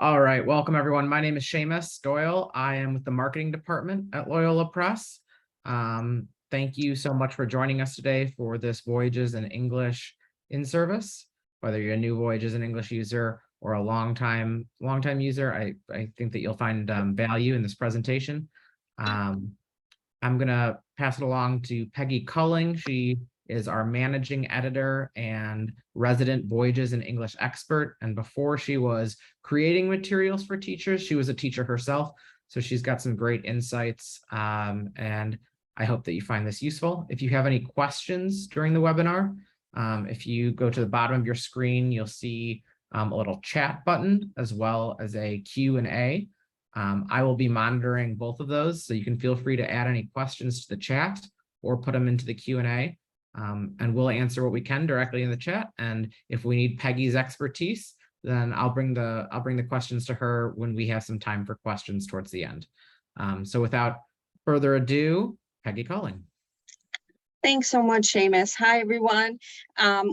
All right, welcome everyone. My name is Seamus Doyle. I am with the marketing department at Loyola Press. Thank you so much for joining us today for this Voyages in English in service. Whether you're a new Voyages in English user or a long-time user, I think that you'll find value in this presentation. I'm gonna pass it along to Peggy Kulling. She is our managing editor and resident Voyages in English expert. And before she was creating materials for teachers, she was a teacher herself. So she's got some great insights. And I hope that you find this useful. If you have any questions during the webinar, if you go to the bottom of your screen, you'll see a little chat button as well as a Q&A. I will be monitoring both of those, so you can feel free to add any questions to the chat or put them into the Q&A. And we'll answer what we can directly in the chat. And if we need Peggy's expertise, then I'll bring the questions to her when we have some time for questions towards the end. So without further ado, Peggy Kulling. Thanks so much, Seamus. Hi, everyone.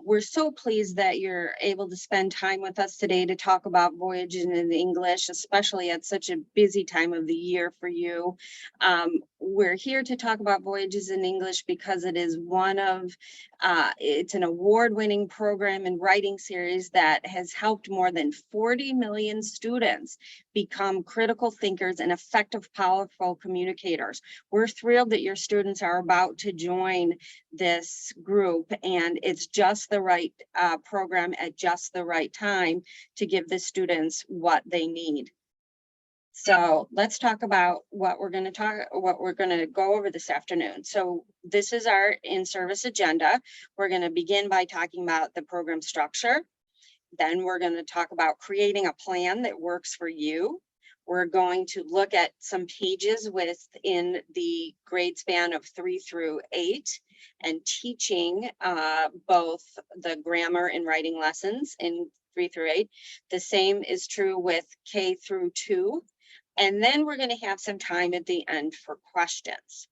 We're so pleased that you're able to spend time with us today to talk about Voyages in English, especially at such a busy time of the year for you. We're here to talk about Voyages in English because it is it's an award-winning program and writing series that has helped more than 40 million students become critical thinkers and effective, powerful communicators. We're thrilled that your students are about to join this group, and it's just the right program at just the right time to give the students what they need. So let's talk about what we're going to go over this afternoon. So this is our in-service agenda. We're going to begin by talking about the program structure. Then we're going to talk about creating a plan that works for you. We're going to look at some pages within the grade span of 3 through 8 and teaching both the grammar and writing lessons in 3 through 8. The same is true with K through 2. And then we're going to have some time at the end for questions.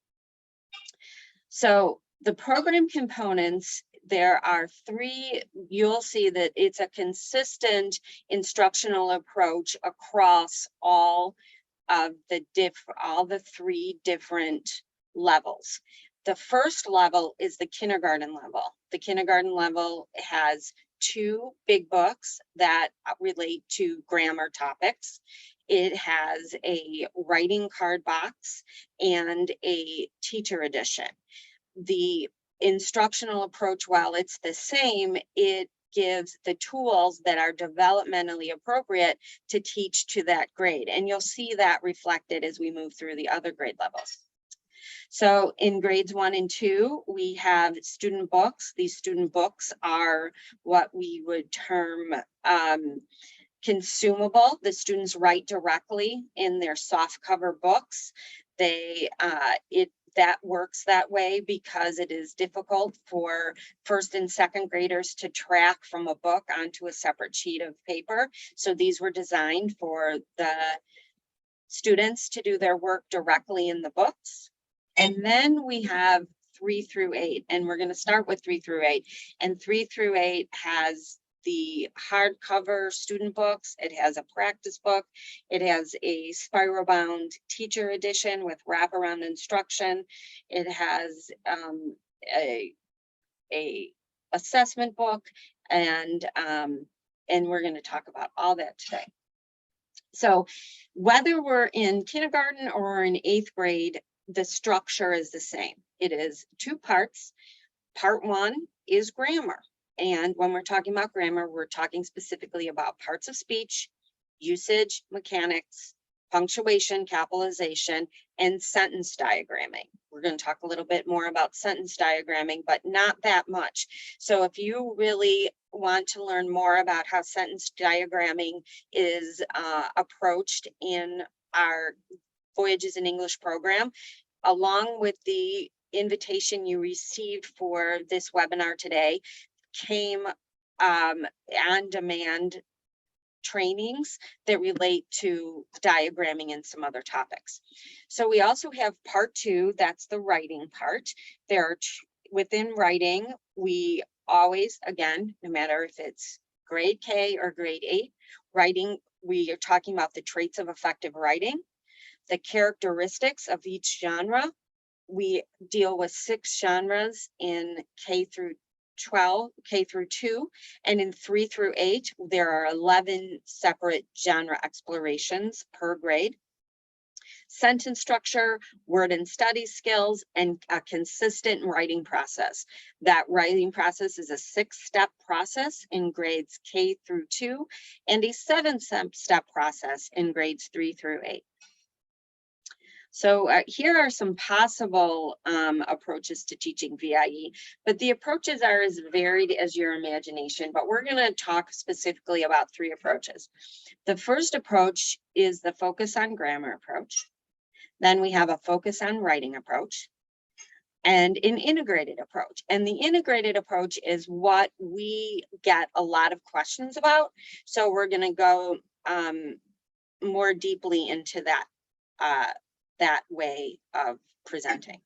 So the program components, there are 3. You'll see that it's a consistent instructional approach across all of the 3 different levels. The first level is the kindergarten level. The kindergarten level has 2 big books that relate to grammar topics. It has a writing card box and a teacher edition. The instructional approach, while it's the same, it gives the tools that are developmentally appropriate to teach to that grade. And you'll see that reflected as we move through the other grade levels. So in grades 1 and 2, we have student books. These student books are what we would term consumable. The students write directly in their soft cover books. That works that way because it is difficult for first and second graders to track from a book onto a separate sheet of paper. So these were designed for the students to do their work directly in the books. And then we have 3 through 8, and we're going to start with 3 through 8. And 3 through 8 has the hardcover student books. It has a practice book. It has a spiral bound teacher edition with wraparound instruction. It has a assessment book, and we're going to talk about all that today. So whether we're in kindergarten or in 8th grade, the structure is the same. It is 2 parts. Part 1 is grammar. And when we're talking about grammar, we're talking specifically about parts of speech, usage, mechanics, punctuation, capitalization, and sentence diagramming. We're going to talk a little bit more about sentence diagramming, but not that much. So if you really want to learn more about how sentence diagramming is approached in our Voyages in English program, along with the invitation you received for this webinar today, came on-demand trainings that relate to diagramming and some other topics. So we also have part 2, that's the writing part. Within writing, we always, again, no matter if it's grade K or grade 8, writing we are talking about the traits of effective writing, the characteristics of each genre. We deal with 6 genres in K through 12, K through 2, and in 3 through 8, there are 11 separate genre explorations per grade. Sentence structure, word and study skills, and a consistent writing process. That writing process is a 6-step process in grades K through 2 and a 7-step process in grades 3 through 8. So here are some possible approaches to teaching VIE, but the approaches are as varied as your imagination, but we're going to talk specifically about 3 approaches. The first approach is the focus on grammar approach. Then we have a focus on writing approach and an integrated approach. And the integrated approach is what we get a lot of questions about. So we're going to go more deeply into that way of presenting.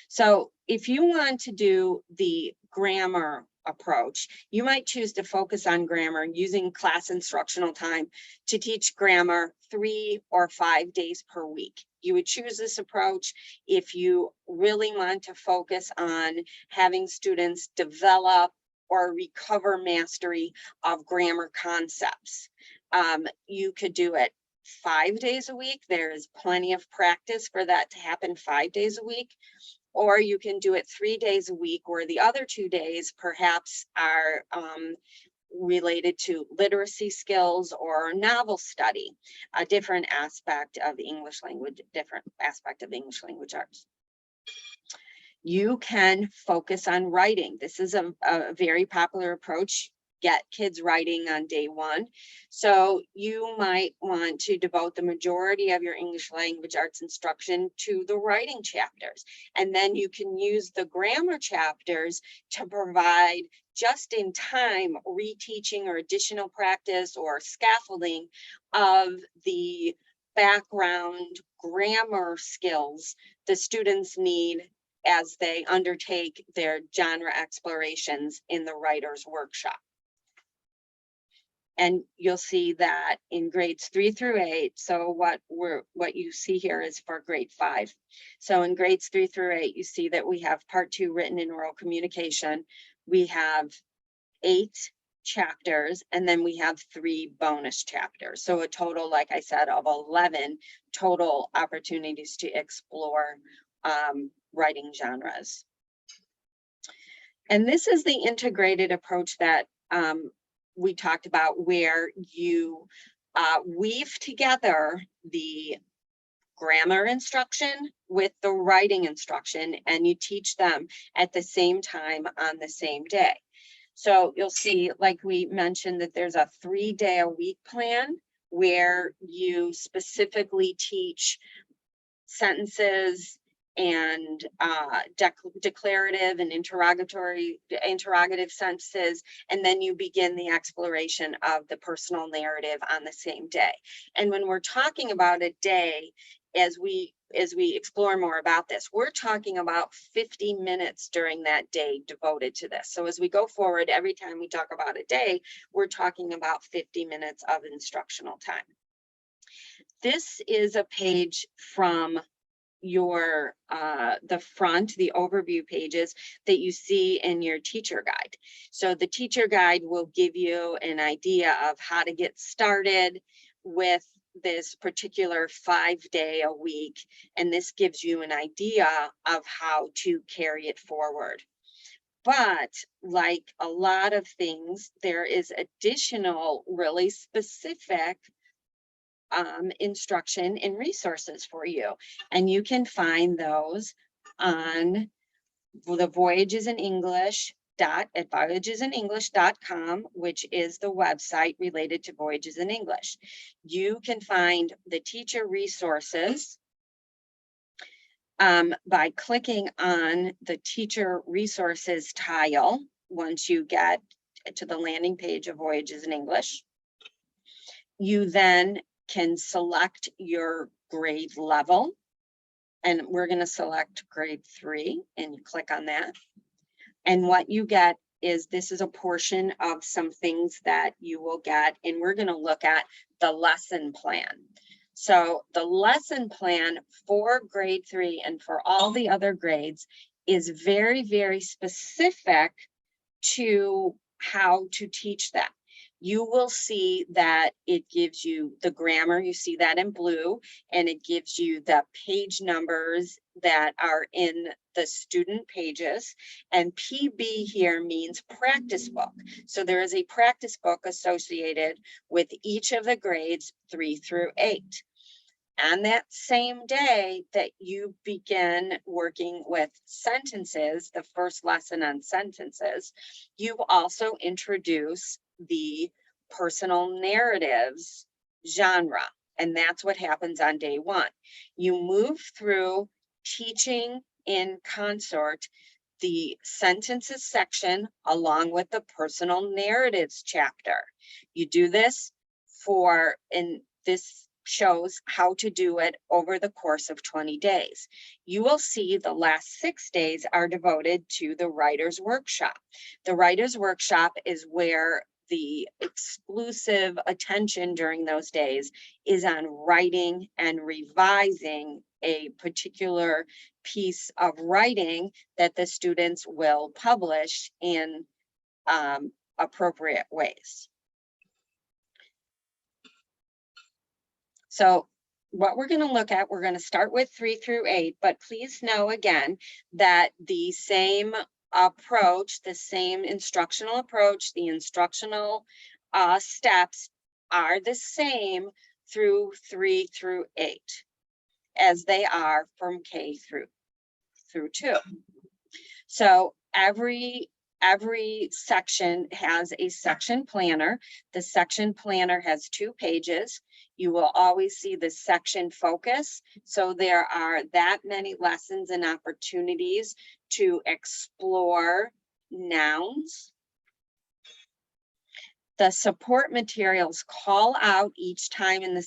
So if you want to do the grammar approach, you might choose to focus on grammar using class instructional time to teach grammar 3 or 5 days per week. You would choose this approach if you really want to focus on having students develop or recover mastery of grammar concepts. You could do it 5 days a week. There is plenty of practice for that to happen 5 days a week. Or you can do it 3 days a week, where the other 2 days perhaps are related to literacy skills or novel study, a different aspect of English language, arts. You can focus on writing. This is a very popular approach. Get kids writing on day 1. So you might want to devote the majority of your English language arts instruction to the writing chapters. And then you can use the grammar chapters to provide just in time reteaching or additional practice or scaffolding of the background grammar skills the students need as they undertake their genre explorations in the writer's workshop. And you'll see that in grades 3 through 8. So what you see here is for grade 5. So in grades 3 through 8, you see that we have part 2 written and oral communication. We have 8 chapters, and then we have 3 bonus chapters. So a total, like I said, of 11 total opportunities to explore writing genres. And this is the integrated approach that we talked about, where you weave together the grammar instruction with the writing instruction, and you teach them at the same time on the same day. So you'll see, like we mentioned, that there's a 3-day-a-week plan where you specifically teach sentences and declarative and interrogative sentences, and then you begin the exploration of the personal narrative on the same day. And when we're talking about a day, as we explore more about this, we're talking about 50 minutes during that day devoted to this. So as we go forward, every time we talk about a day, we're talking about 50 minutes of instructional time. This is a page from your the front, the overview pages that you see in your teacher guide. So the teacher guide will give you an idea of how to get started with this particular 5-day-a-week, and this gives you an idea of how to carry it forward. But like a lot of things, there is additional really specific instruction and resources for you, and you can find those on the Voyages in English at voyagesinenglish.com, which is the website related to Voyages in English. You can find the teacher resources by clicking on the teacher resources tile once you get to the landing page of Voyages in English. You then can select your grade level, and we're going to select grade 3, and you click on that. And what you get is this is a portion of some things that you will get, and we're going to look at the lesson plan. So the lesson plan for grade 3 and for all the other grades is very, very specific to how to teach them. You will see that it gives you the grammar, you see that in blue, and it gives you the page numbers that are in the student pages. And PB here means practice book. So there is a practice book associated with each of the grades 3 through 8. On that same day that you begin working with sentences, the first lesson on sentences, you also introduce the personal narratives genre. And that's what happens on day 1. You move through teaching in consort the sentences section along with the personal narratives chapter. You do this and this shows how to do it over the course of 20 days. You will see the last 6 days are devoted to the writer's workshop. The writer's workshop is where the exclusive attention during those days is on writing and revising a particular piece of writing that the students will publish in appropriate ways. So what we're going to look at, we're going to start with 3 through 8, but please know again that the same approach, the same instructional approach, the instructional steps are the same through 3 through 8 as they are from K through 2. So every section has a section planner. The section planner has 2 pages. You will always see the section focus. So there are that many lessons and opportunities to explore nouns. The support materials call out each time in the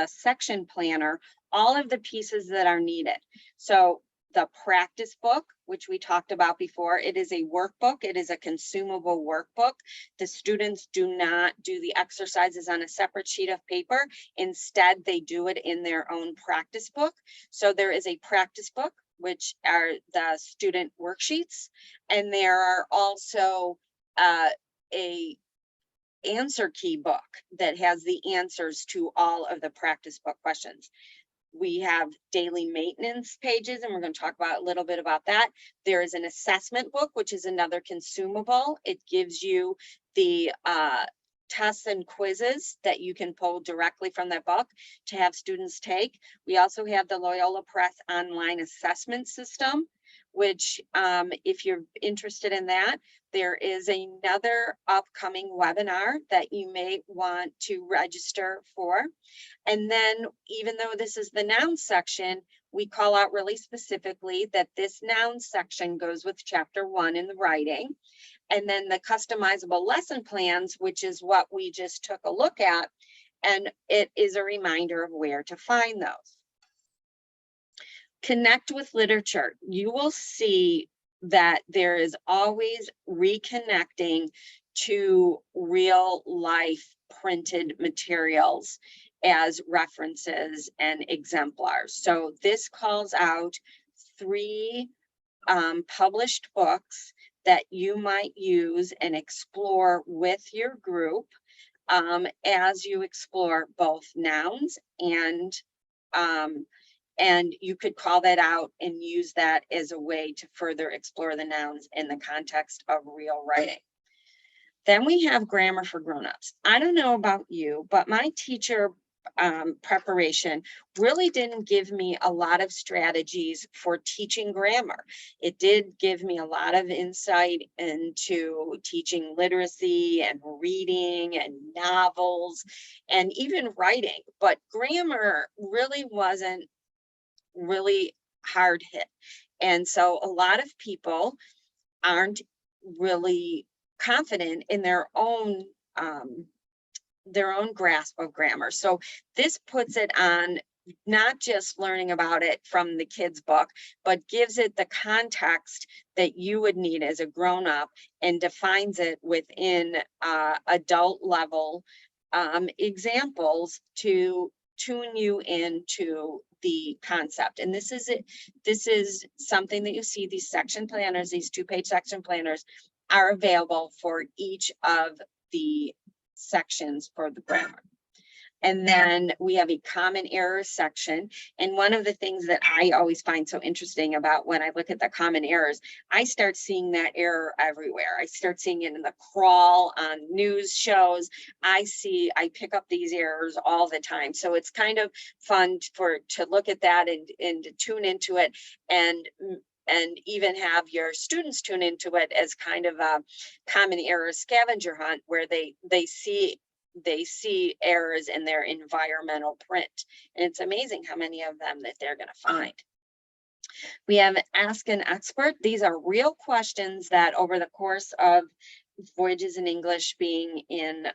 section planner all of the pieces that are needed. So the practice book, which we talked about before, it is a workbook. It is a consumable workbook. The students do not do the exercises on a separate sheet of paper. Instead, they do it in their own practice book. So there is a practice book, which are the student worksheets. And there are also a answer key book that has the answers to all of the practice book questions. We have daily maintenance pages, and we're going to talk about a little bit about that. There is an assessment book, which is another consumable. It gives you the tests and quizzes that you can pull directly from that book to have students take. We also have the Loyola Press online assessment system, which if you're interested in that, there is another upcoming webinar that you may want to register for. And then, even though this is the noun section, we call out really specifically that this noun section goes with chapter 1 in the writing. And then the customizable lesson plans, which is what we just took a look at, and it is a reminder of where to find those. Connect with literature. You will see that there is always reconnecting to real life printed materials as references and exemplars. So this calls out 3 published books that you might use and explore with your group as you explore both nouns and you could call that out and use that as a way to further explore the nouns in the context of real writing. Then we have grammar for grown-ups. I don't know about you, but my teacher preparation really didn't give me a lot of strategies for teaching grammar. It did give me a lot of insight into teaching literacy and reading and novels and even writing, but grammar really wasn't really hard hit. And so a lot of people aren't really confident in their own grasp of grammar. So this puts it on not just learning about it from the kid's book, but gives it the context that you would need as a grown-up and defines it within adult level examples to tune you into the concept. And this is it. This is something that you see, these section planners, these 2-page section planners are available for each of the sections for the grammar. And then we have a common errors section. And one of the things that I always find so interesting about when I look at the common errors, I start seeing that error everywhere. I start seeing it in the crawl on news shows. I pick up these errors all the time. So it's kind of fun to look at that and to tune into it and even have your students tune into it as kind of a common error scavenger hunt where they see errors in their environmental print. And it's amazing how many of them that they're going to find. We have Ask an Expert. These are real questions that over the course of Voyages in English being in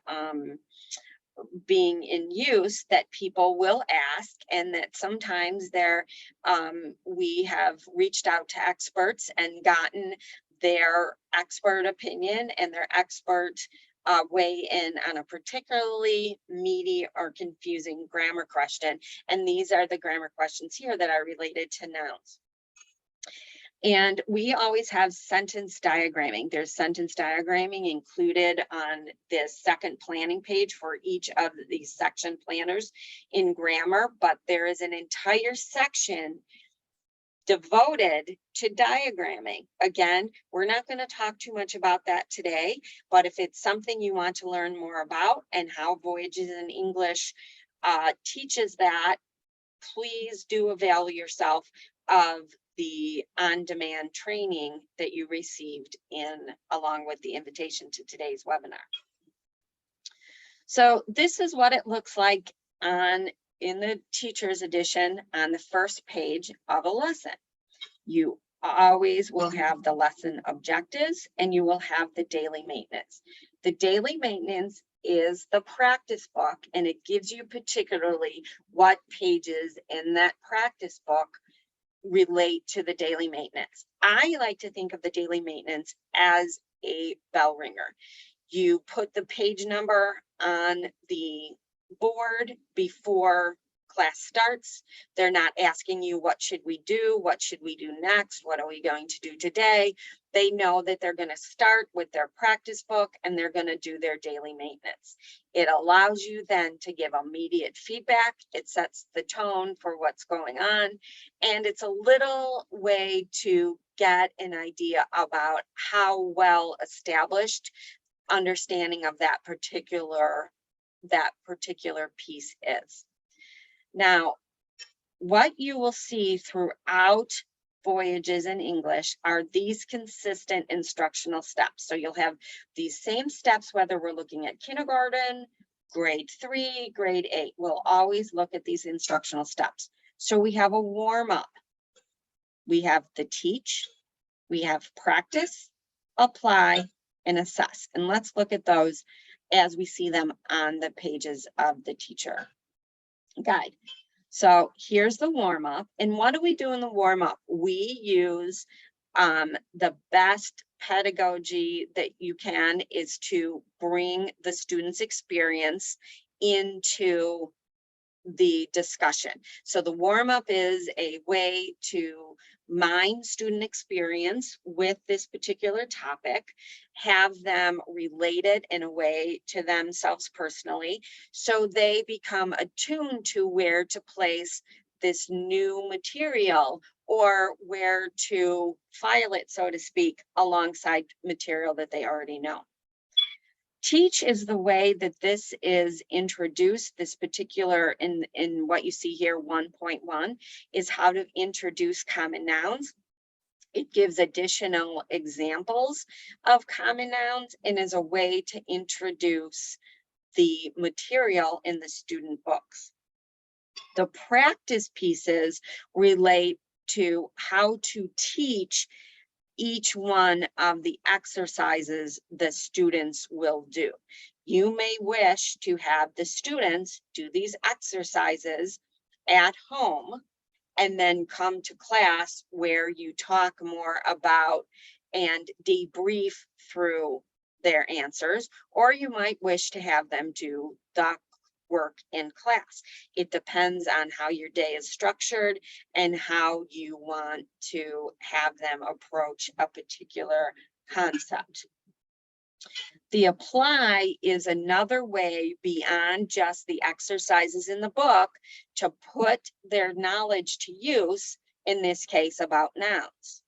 use that people will ask, and that sometimes we have reached out to experts and gotten their expert opinion and their expert weigh in on a particularly meaty or confusing grammar question. And these are the grammar questions here that are related to nouns. And we always have sentence diagramming. There's sentence diagramming included on this second planning page for each of these section planners in grammar, but there is an entire section devoted to diagramming. Again, we're not going to talk too much about that today, but if it's something you want to learn more about and how Voyages in English teaches that, please do avail yourself of the on-demand training that you received along with the invitation to today's webinar. So this is what it looks like in the teacher's edition on the first page of a lesson. You always will have the lesson objectives and you will have the daily maintenance. The daily maintenance is the practice book, and it gives you particularly what pages in that practice book relate to the daily maintenance. I like to think of the daily maintenance as a bell ringer. You put the page number on the board before class starts. They're not asking you, what should we do? What should we do next? What are we going to do today? They know that they're going to start with their practice book and they're going to do their daily maintenance. It allows you then to give immediate feedback. It sets the tone for what's going on. And it's a little way to get an idea about how well established understanding of that particular piece is. Now, what you will see throughout Voyages in English are these consistent instructional steps. So you'll have these same steps, whether we're looking at kindergarten, grade 3, grade 8, we'll always look at these instructional steps. So we have a warm up, we have the teach, we have practice, apply, and assess. And let's look at those as we see them on the pages of the teacher guide. So here's the warm up. And what do we do in the warm up? We use the best pedagogy that you can is to bring the student's experience into the discussion. So the warm up is a way to mine student experience with this particular topic, have them related in a way to themselves personally, so they become attuned to where to place this new material or where to file it, so to speak, alongside material that they already know. Teach is the way that this is introduced. This particular in what you see here, 1.1, is how to introduce common nouns. It gives additional examples of common nouns and is a way to introduce the material in the student books. The practice pieces relate to how to teach each one of the exercises the students will do. You may wish to have the students do these exercises at home and then come to class where you talk more about and debrief through their answers, or you might wish to have them do the work in class. It depends on how your day is structured and how you want to have them approach a particular concept. The apply is another way beyond just the exercises in the book to put their knowledge to use, in this case about nouns.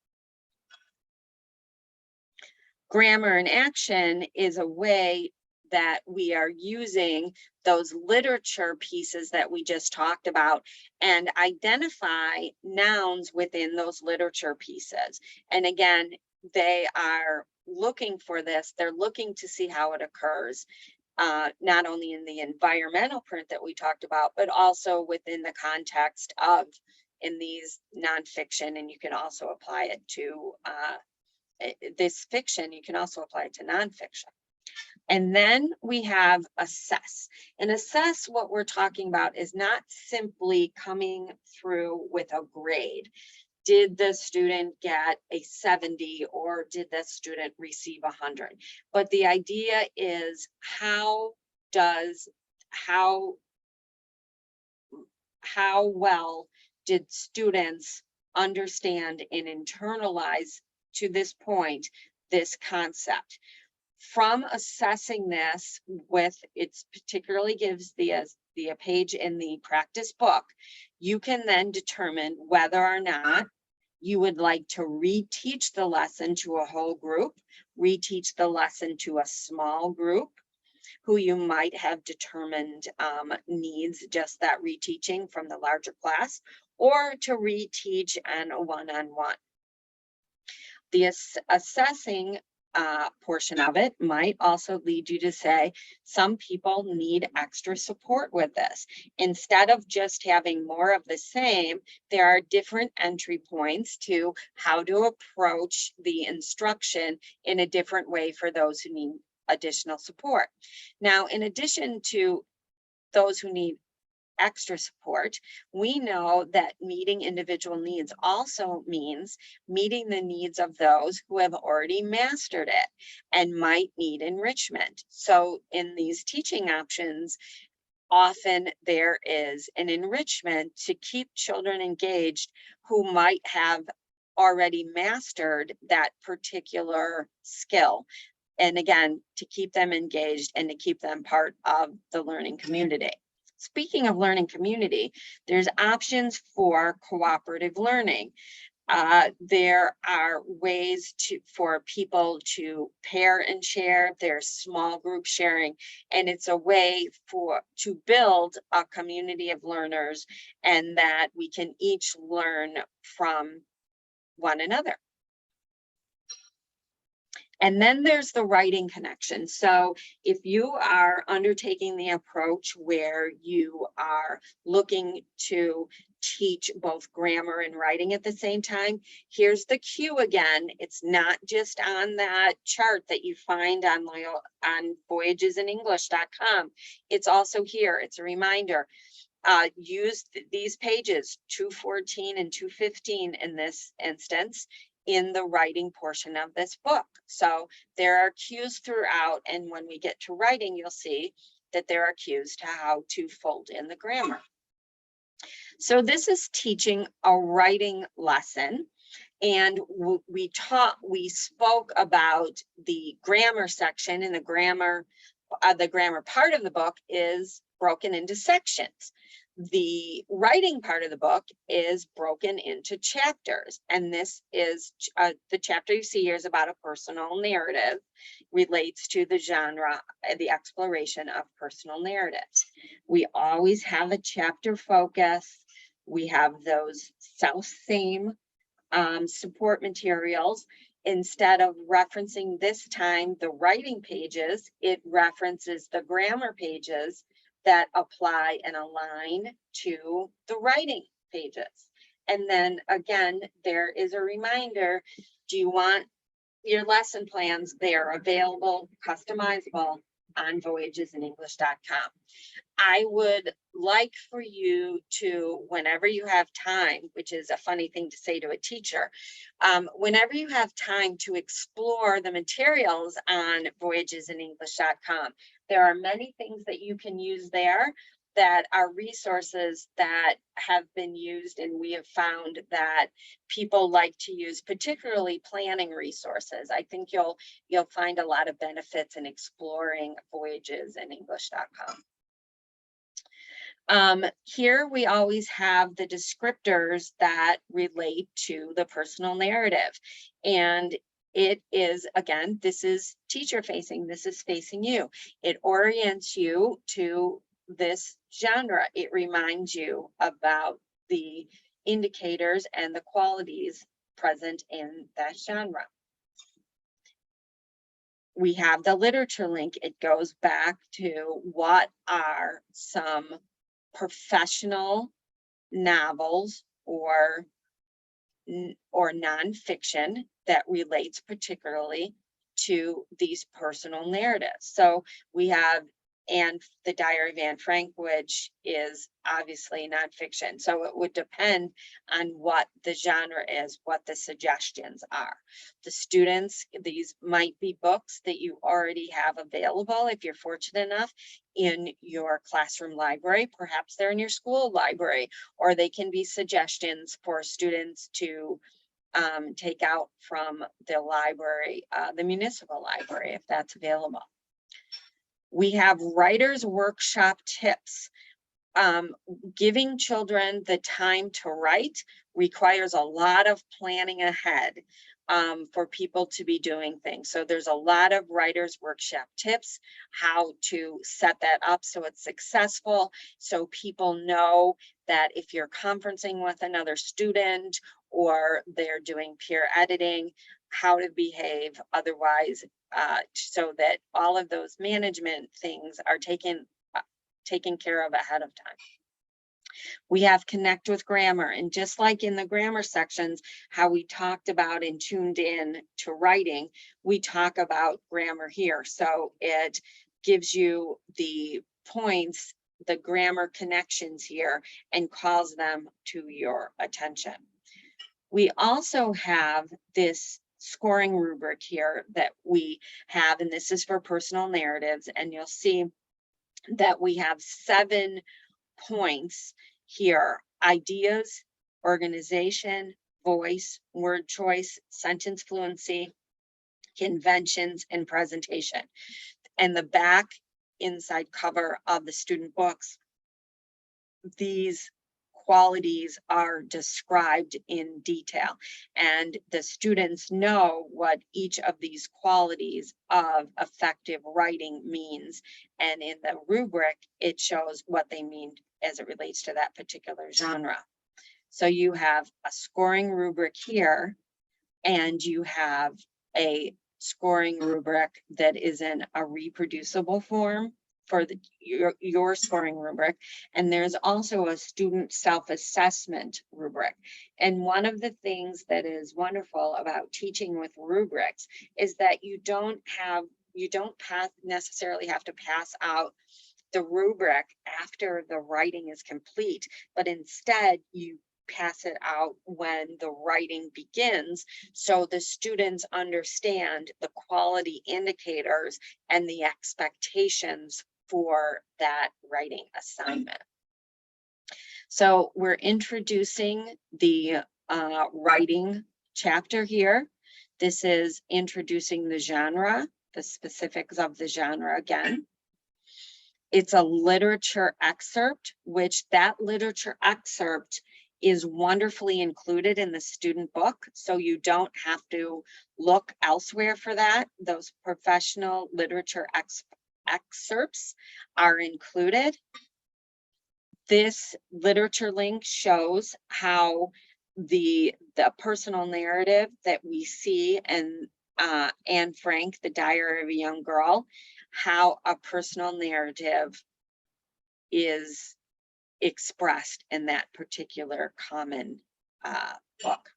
Grammar in action is a way that we are using those literature pieces that we just talked about and identify nouns within those literature pieces. And again, they are looking for this, they're looking to see how it occurs, not only in the environmental print that we talked about, but also within the context of in these nonfiction, and you can also apply it to this fiction, you can also apply it to nonfiction. And then we have assess. And assess, what we're talking about is not simply coming through with a grade. Did the student get a 70 or did the student receive 100? But the idea is how well did students understand and internalize to this point this concept? From assessing this with, it's particularly gives the page in the practice book, you can then determine whether or not you would like to reteach the lesson to a whole group, reteach the lesson to a small group who you might have determined needs just that reteaching from the larger class, or to reteach on a one-on-one. The assessing portion of it might also lead you to say some people need extra support with this. Instead of just having more of the same, there are different entry points to how to approach the instruction in a different way for those who need additional support. Now, in addition to those who need extra support, we know that meeting individual needs also means meeting the needs of those who have already mastered it and might need enrichment. So in these teaching options, often there is an enrichment to keep children engaged who might have already mastered that particular skill. And again, to keep them engaged and to keep them part of the learning community. Speaking of learning community, there's options for cooperative learning. There are ways for people to pair and share. There's small group sharing, and it's a way to build a community of learners, and that we can each learn from one another. And then there's the writing connection. So if you are undertaking the approach where you are looking to teach both grammar and writing at the same time, here's the cue again. It's not just on that chart that you find on voyagesinenglish.com. It's also here. It's a reminder. Use these pages 214 and 215 in this instance in the writing portion of this book. So there are cues throughout, and when we get to writing, you'll see that there are cues to how to fold in the grammar. So this is teaching a writing lesson, and we spoke about the grammar section, and the grammar part of the book is broken into sections. The writing part of the book is broken into chapters, and this is the chapter you see here is about a personal narrative, relates to the genre, the exploration of personal narratives. We always have a chapter focus. We have those self-theme support materials. Instead of referencing this time the writing pages, it references the grammar pages that apply and align to the writing pages. And then again, there is a reminder, do you want your lesson plans? They are available, customizable on voyagesinenglish.com. I would like for you to, whenever you have time, which is a funny thing to say to a teacher, whenever you have time to explore the materials on voyagesinenglish.com. There are many things that you can use there that are resources that have been used, and we have found that people like to use, particularly planning resources. I think you'll find a lot of benefits in exploring voyagesinenglish.com. Here we always have the descriptors that relate to the personal narrative. And it is, again, this is teacher facing, this is facing you. It orients you to this genre. It reminds you about the indicators and the qualities present in that genre. We have the literature link. It goes back to what are some professional novels or nonfiction that relates particularly to these personal narratives. So we have the Diary of Anne Frank, which is obviously nonfiction. So it would depend on what the genre is, what the suggestions are. The students, these might be books that you already have available if you're fortunate enough in your classroom library. Perhaps they're in your school library, or they can be suggestions for students to take out from the library, the municipal library, if that's available. We have writer's workshop tips. Giving children the time to write requires a lot of planning ahead for people to be doing things. So there's a lot of writer's workshop tips, how to set that up so it's successful, so people know that if you're conferencing with another student or they're doing peer editing, how to behave otherwise, so that all of those management things are taken care of ahead of time. We have connect with grammar, and just like in the grammar sections, how we talked about and tuned in to writing, we talk about grammar here. So it gives you the points, the grammar connections here, and calls them to your attention. We also have this scoring rubric here that we have, and this is for personal narratives, and you'll see that we have 7 points here: ideas, organization, voice, word choice, sentence fluency, conventions, and presentation. And the back inside cover of the student books, these qualities are described in detail, and the students know what each of these qualities of effective writing means, and in the rubric it shows what they mean as it relates to that particular genre. So you have a scoring rubric here, and you have a scoring rubric that is in a reproducible form for your scoring rubric. And there's also a student self-assessment rubric. And one of the things that is wonderful about teaching with rubrics is that you don't necessarily have to pass out the rubric after the writing is complete, but instead you pass it out when the writing begins, so the students understand the quality indicators and the expectations for that writing assignment. So we're introducing the writing chapter here. This is introducing the genre, the specifics of the genre again. It's a literature excerpt, which that literature excerpt is wonderfully included in the student book, so you don't have to look elsewhere for that. Those professional literature excerpts are included. This literature link shows how the personal narrative that we see in Anne Frank, The Diary of a Young Girl, how a personal narrative is expressed in that particular common book.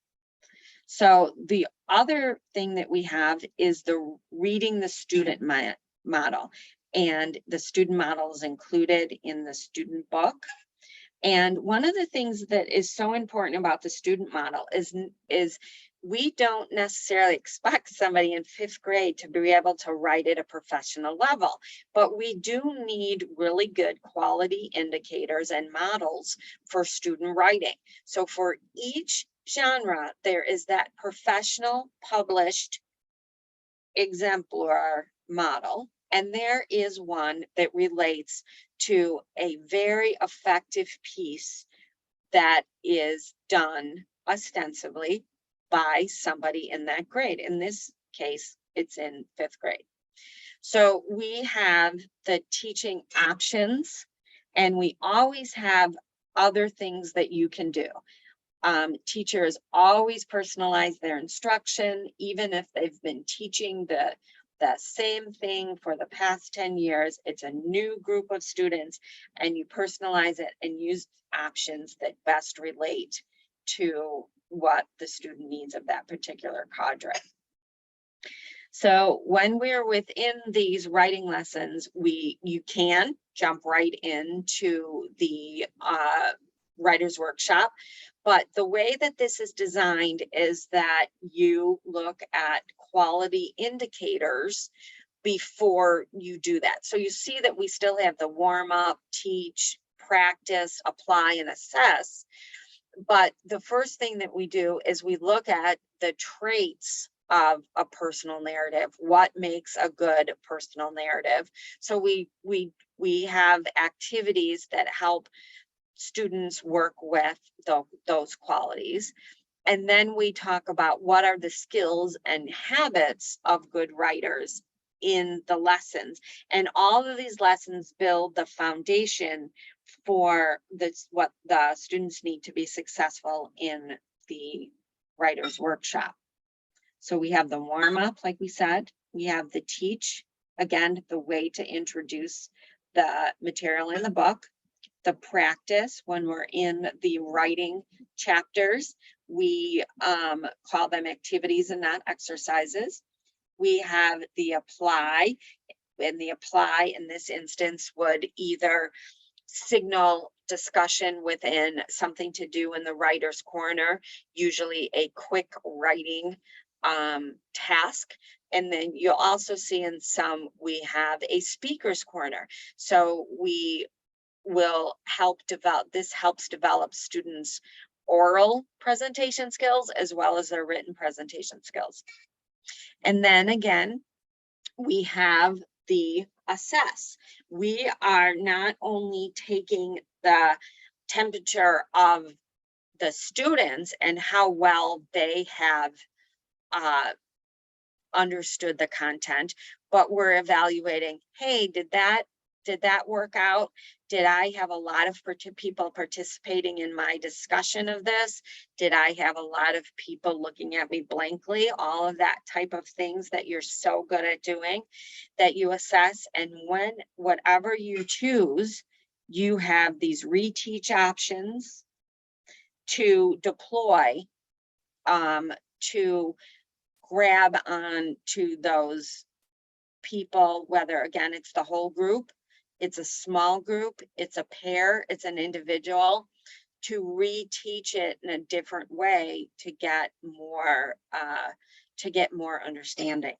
So the other thing that we have is the reading the student model. and the student model is included in the student book. And one of the things that is so important about the student model is we don't necessarily expect somebody in 5th grade to be able to write at a professional level, but we do need really good quality indicators and models for student writing. So for each genre, there is that professional published exemplar model, and there is one that relates to a very effective piece that is done ostensibly by somebody in that grade. In this case, it's in 5th grade. So we have the teaching options, and we always have other things that you can do. Teachers always personalize their instruction, even if they've been teaching the same thing for the past 10 years. It's a new group of students, and you personalize it and use options that best relate to what the student needs of that particular cadre. So when we're within these writing lessons, you can jump right into the writer's workshop. But the way that this is designed is that you look at quality indicators before you do that. So you see that we still have the warm up, teach, practice, apply, and assess. But the first thing that we do is we look at the traits of a personal narrative. What makes a good personal narrative? So we have activities that help students work with those qualities. And then we talk about what are the skills and habits of good writers in the lessons. And all of these lessons build the foundation for this, what the students need to be successful in the writer's workshop. So we have the warm up, like we said, we have the teach, again, the way to introduce the material in the book. The practice, when we're in the writing chapters, we call them activities and not exercises. We have the apply, and the apply in this instance would either signal discussion within something to do in the writer's corner, usually a quick writing task. And then you'll also see in some, we have a speaker's corner. So we will help develop, this helps develop students' oral presentation skills as well as their written presentation skills. And then again, we have the assess. We are not only taking the temperature of the students and how well they have understood the content, but we're evaluating, hey, did that work out? Did I have a lot of people participating in my discussion of this? Did I have a lot of people looking at me blankly? All of that type of things that you're so good at doing, that you assess. And when, whatever you choose, you have these reteach options to deploy, to grab on to those people, whether again, it's the whole group, it's a small group, it's a pair, it's an individual, to reteach it in a different way to get more understanding.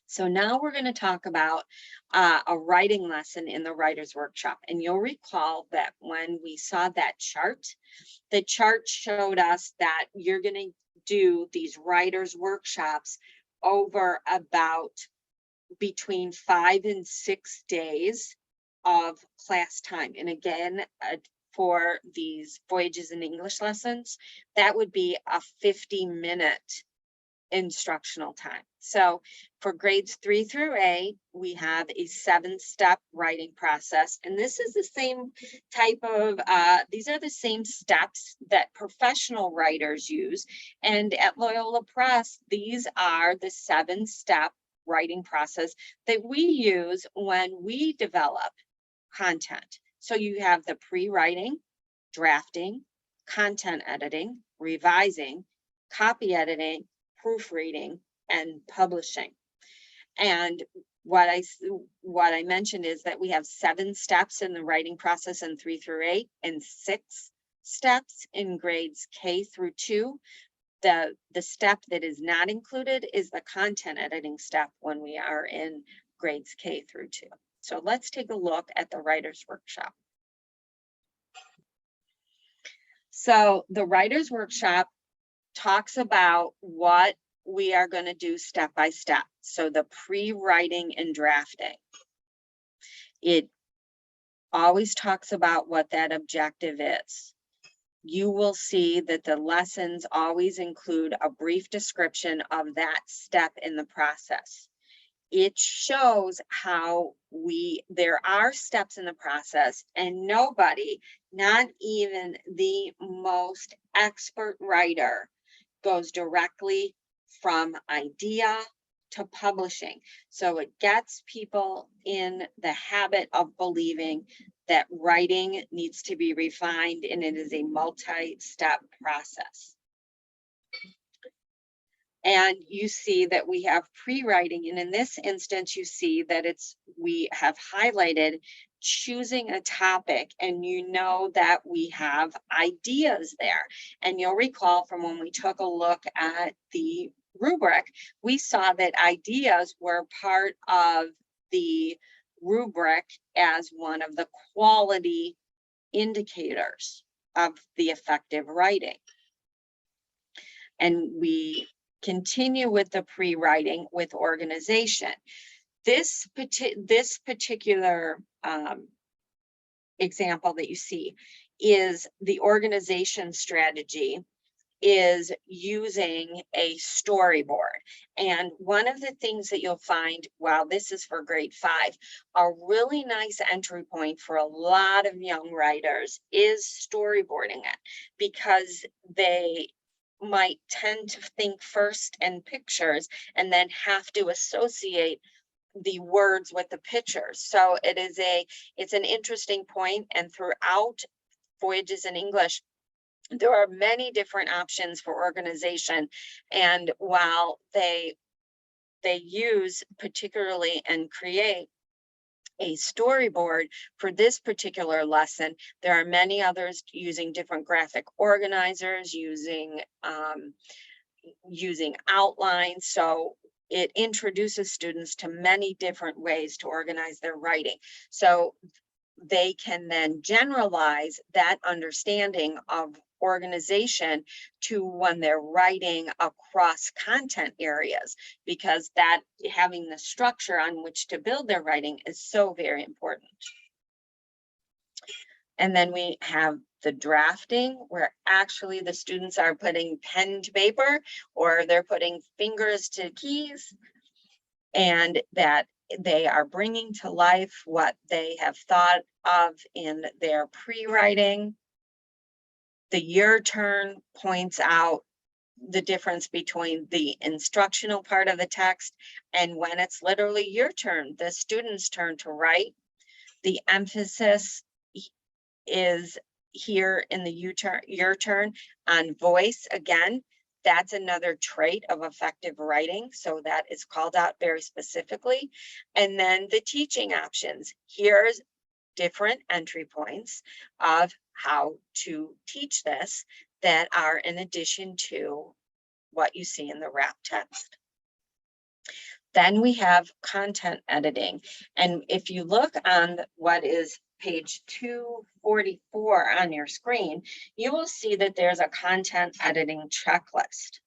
So now we're going to talk about a writing lesson in the writer's workshop. And you'll recall that when we saw that chart, the chart showed us that you're going to do these writer's workshops over about between 5 and 6 days of class time. And again, for these Voyages in English lessons, that would be a 50-minute instructional time. So for grades 3 through 8, we have a 7-step writing process. And this is the same type of, these are the same steps that professional writers use. And at Loyola Press, these are the 7-step writing process that we use when we develop content. So you have the pre-writing, drafting, content editing, revising, copy editing, proofreading, and publishing. And what I mentioned is that we have 7 steps in the writing process in 3 through 8 and 6 steps in grades K through 2. The step that is not included is the content editing step when we are in grades K through 2. So let's take a look at the writer's workshop. So the writer's workshop talks about what we are going to do step by step. So the pre-writing and drafting. It always talks about what that objective is. You will see that the lessons always include a brief description of that step in the process. It shows how there are steps in the process, and nobody, not even the most expert writer, goes directly from idea to publishing. So it gets people in the habit of believing that writing needs to be refined, and it is a multi-step process. And you see that we have pre-writing, and in this instance, you see that we have highlighted choosing a topic, and you know that we have ideas there. And you'll recall from when we took a look at the rubric, we saw that ideas were part of the rubric as one of the quality indicators of the effective writing. And we continue with the pre-writing with organization. This particular example that you see is the organization strategy is using a storyboard. And one of the things that you'll find, while this is for grade 5, a really nice entry point for a lot of young writers is storyboarding it, because they might tend to think first in pictures and then have to associate the words with the pictures. So it's an interesting point, and throughout Voyages in English, there are many different options for organization. And while they use particularly and create a storyboard for this particular lesson, there are many others using different graphic organizers, using outlines. So it introduces students to many different ways to organize their writing. So they can then generalize that understanding of organization to when they're writing across content areas, because that having the structure on which to build their writing is so very important. And then we have the drafting, where actually the students are putting pen to paper, or they're putting fingers to keys, and that they are bringing to life what they have thought of in their pre-writing. The your turn points out the difference between the instructional part of the text and when it's literally your turn, the student's turn to write. The emphasis is here in the your turn on voice. Again, that's another trait of effective writing, so that is called out very specifically. And then the teaching options. Here's different entry points of how to teach this that are in addition to what you see in the wrap text. Then we have content editing. And if you look on what is page 244 on your screen, you will see that there's a content editing checklist.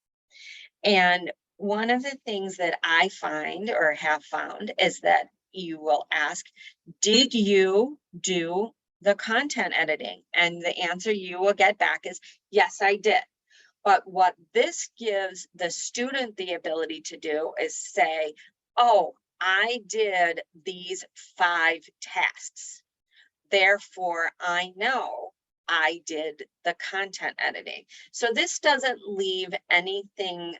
And one of the things that I find or have found is that you will ask, did you do the content editing? And the answer you will get back is, yes, I did. But what this gives the student the ability to do is say, oh, I did these 5 tasks. Therefore, I know I did the content editing. So this doesn't leave anything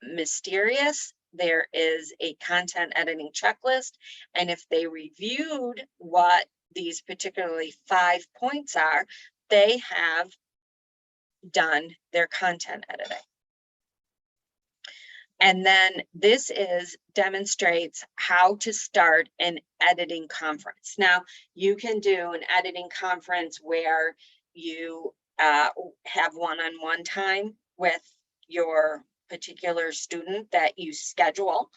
mysterious. There is a content editing checklist. And if they reviewed what these particularly 5 points are, they have done their content editing. And then this demonstrates how to start an editing conference. Now, you can do an editing conference where you have one-on-one time with your particular student that you schedule.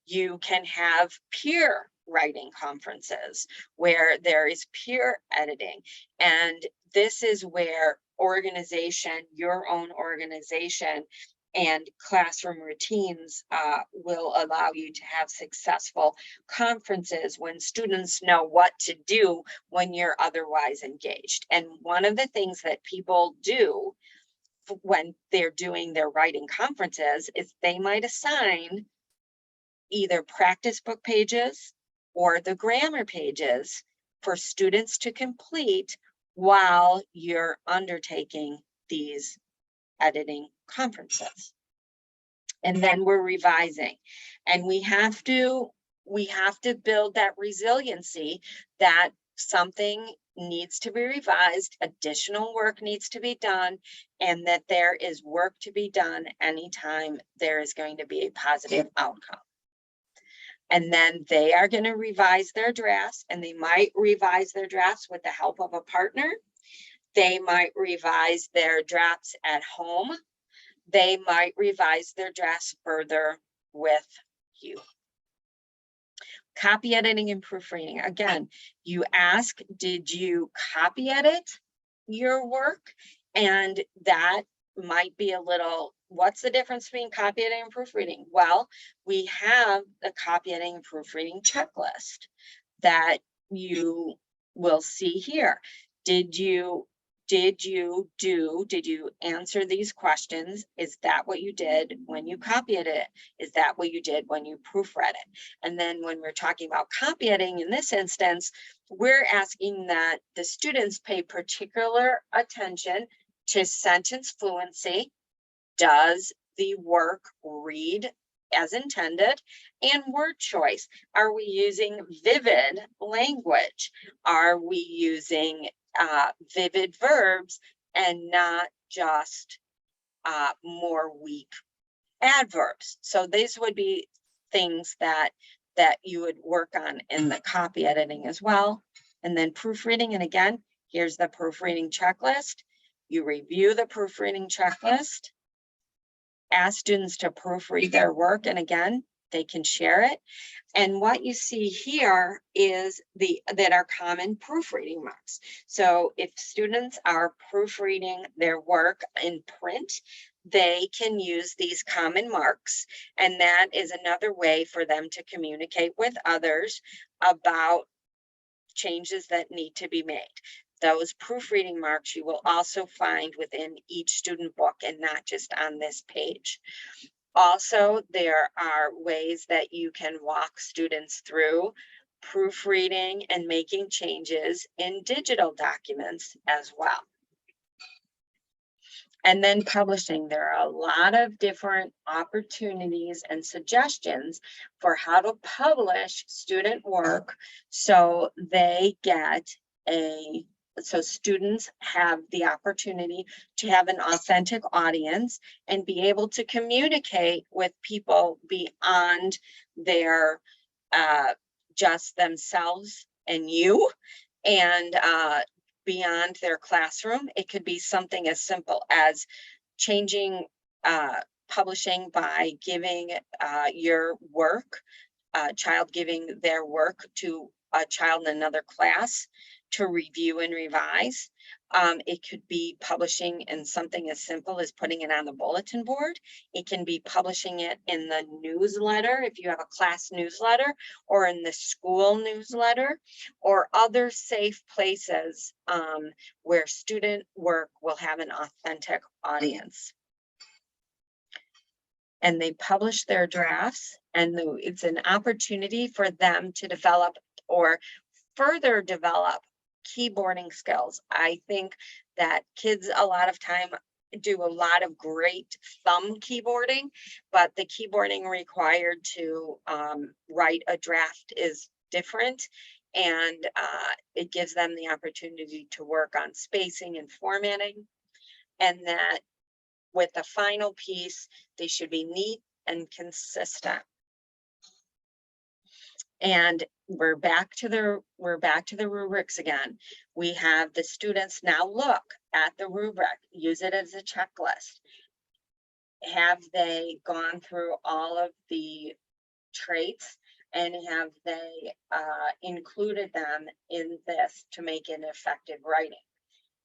You can have peer writing conferences where there is peer editing. And this is where your own organization and classroom routines will allow you to have successful conferences when students know what to do when you're otherwise engaged. And one of the things that people do when they're doing their writing conferences is they might assign either practice book pages or the grammar pages for students to complete while you're undertaking these editing conferences. And then we're revising, and we have to build that resiliency that something needs to be revised, additional work needs to be done, and that there is work to be done anytime there is going to be a positive outcome. And then they are going to revise their drafts, and they might revise their drafts with the help of a partner. They might revise their drafts at home. They might revise their drafts further with you. Copy editing and proofreading. Again, you ask, did you copy edit your work? And that might be a little, what's the difference between copy editing and proofreading? Well, we have the copy editing and proofreading checklist that you will see here. Did you answer these questions? Is that what you did when you copied it? Is that what you did when you proofread it? And then when we're talking about copy editing in this instance, we're asking that the students pay particular attention to sentence fluency. Does the work read as intended? And word choice. Are we using vivid language? Are we using vivid verbs and not just more weak adverbs? So these would be things that you would work on in the copy editing as well. And then proofreading, and again, here's the proofreading checklist. You review the proofreading checklist, ask students to proofread their work, and again, they can share it. And what you see here is that are common proofreading marks. So if students are proofreading their work in print, they can use these common marks. And that is another way for them to communicate with others about changes that need to be made. Those proofreading marks you will also find within each student book and not just on this page. Also, there are ways that you can walk students through proofreading and making changes in digital documents as well. And then publishing. There are a lot of different opportunities and suggestions for how to publish student work so they get so students have the opportunity to have an authentic audience and be able to communicate with people beyond their just themselves and you, and beyond their classroom. It could be something as simple as changing publishing by giving your work, child giving their work to a child in another class to review and revise. It could be publishing in something as simple as putting it on the bulletin board. It can be publishing it in the newsletter if you have a class newsletter, or in the school newsletter, or other safe places where student work will have an authentic audience. And they publish their drafts, and it's an opportunity for them to develop or further develop keyboarding skills. I think that kids a lot of time do a lot of great thumb keyboarding, but the keyboarding required to write a draft is different, and it gives them the opportunity to work on spacing and formatting. And that with the final piece, they should be neat, and consistent. And we're back to the rubrics again. We have the students now look at the rubric, use it as a checklist. Have they gone through all of the traits, and have they included them in this to make it effective writing?